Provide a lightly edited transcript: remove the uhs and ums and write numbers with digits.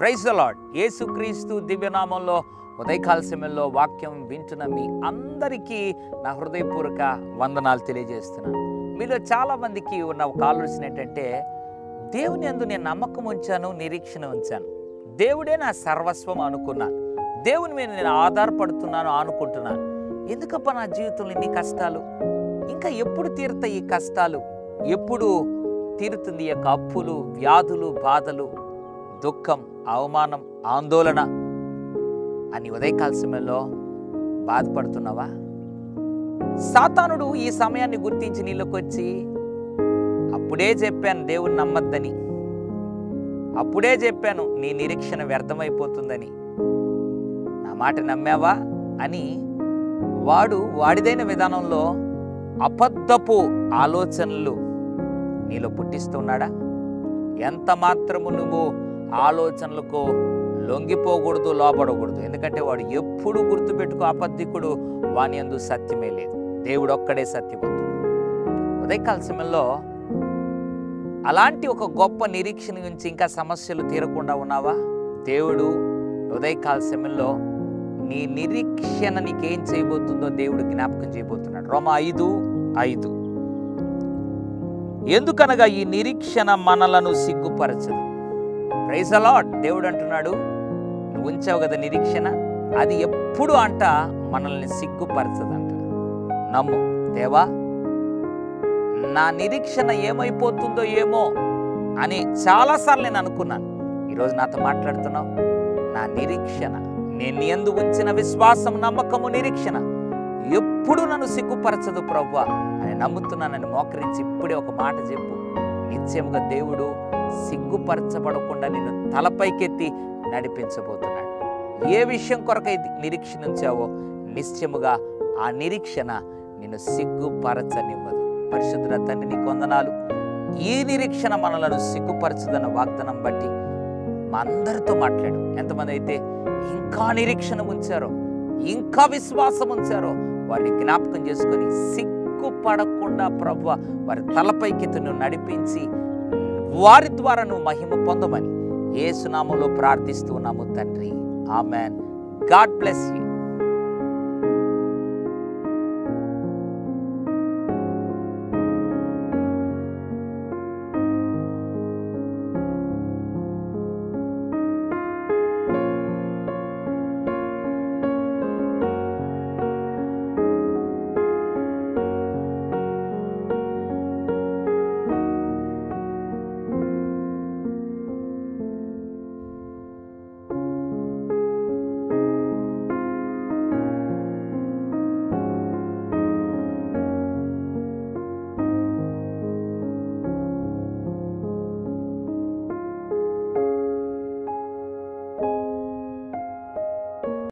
Praise the lord. యేసుక్రీస్తు దివ్యనామంలో ఉదయకాల సమయంలో వాక్యం వింటున్న మీ అందరికీ నా హృదయపూర్వక వందనాలు తెలియజేస్తున్నాను. మీలో చాలామందికి ఉన్న ఒక ఆలోచన ఏంటంటే, దేవుని యందు నేను నమ్మకం ఉంచాను, నిరీక్షణ ఉంచాను, దేవుడే నా సర్వస్వం అనుకున్నాను, దేవుని మీద నేను ఆధారపడుతున్నాను అనుకుంటున్నాను. ఎందుకప్ప నా జీవితంలో ఇన్ని కష్టాలు? ఇంకా ఎప్పుడు తీరుతాయి ఈ కష్టాలు? ఎప్పుడు తీరుతుంది ఈ యొక్క అప్పులు, వ్యాధులు, బాధలు, దుఃఖం, అవమానం, ఆందోళన అని ఉదయకాల సమయంలో బాధపడుతున్నావా? సాతానుడు ఈ సమయాన్ని గుర్తించి నీలోకి వచ్చి, అప్పుడే చెప్పాను దేవుని నమ్మద్దని, అప్పుడే చెప్పాను నీ నిరీక్షణ వ్యర్థమైపోతుందని, నా మాట నమ్మావా అని వాడిదైన విధానంలో అబద్ధపు ఆలోచనలు నీలో పుట్టిస్తున్నాడా? ఎంత మాత్రము నువ్వు ఆలోచనలకు లొంగిపోకూడదు, లోపడకూడదు. ఎందుకంటే వాడు ఎప్పుడు గుర్తుపెట్టుకో, అబద్ధికుడు, వాని యందు సత్యమే లేదు. దేవుడు ఒక్కడే సత్యవంతుడు. ఉదయకాల సమయంలో అలాంటి ఒక గొప్ప నిరీక్షణ నుంచి ఇంకా సమస్యలు తీరకుండా ఉన్నావా? దేవుడు ఉదయకాల సమయంలో నీ నిరీక్షణ నీకేం చేయబోతుందో దేవుడు జ్ఞాపకం చేయబోతున్నాడు. రోమా 5:5, ఎందుకనగా ఈ నిరీక్షణ మనలను సిగ్గుపరచదు. Praise the lord. దేవుడు అంటున్నాడు, నువ్వు ఉంచావు కదా నిరీక్షణ, అది ఎప్పుడు అంట మనల్ని సిగ్గుపరచదంట. నమ్ము, దేవా నా నిరీక్షణ ఏమైపోతుందో ఏమో అని చాలాసార్లు నేను అనుకున్నాను. ఈరోజు నాతో మాట్లాడుతున్నావు. నా నిరీక్షణ, నేను యందు ఉంచిన విశ్వాసం, నమ్మకము, నిరీక్షణ ఎప్పుడు నన్ను సిగ్గుపరచదు ప్రభువా అని నమ్ముతున్నానని మోకరించి ఇప్పుడే ఒక మాట చెప్పు. నిత్యముగా దేవుడు సిగ్గుపరచబడకుండా నిన్ను తలపైకెత్తి నడిపించబోతున్నాడు. ఏ విషయం కొరకై నిరీక్షణ ఉంచావో నిశ్చయముగా ఆ నిరీక్షణ నిన్ను సిగ్గుపరచనివ్వదు. పరిశుద్ధుల తండ్రి, నీకు వందనాలు. ఈ నిరీక్షణ మనలను సిగ్గుపరచదన్న వాగ్దానం బట్టి మా అందరితో మాట్లాడు. ఎంతమంది అయితే ఇంకా నిరీక్షణ ఉంచారో, ఇంకా విశ్వాసం ఉంచారో వారిని జ్ఞాపకం చేసుకొని సిగ్గుపడకుండా ప్రభువా వారి తలపైకెత్తి నువ్వు నడిపించి వారి ద్వారా నువ్వు మహిమ పొందమని యేసు నామములో ప్రార్థిస్తూ ఉన్నాము తండ్రి. ఆమెన్. God bless you.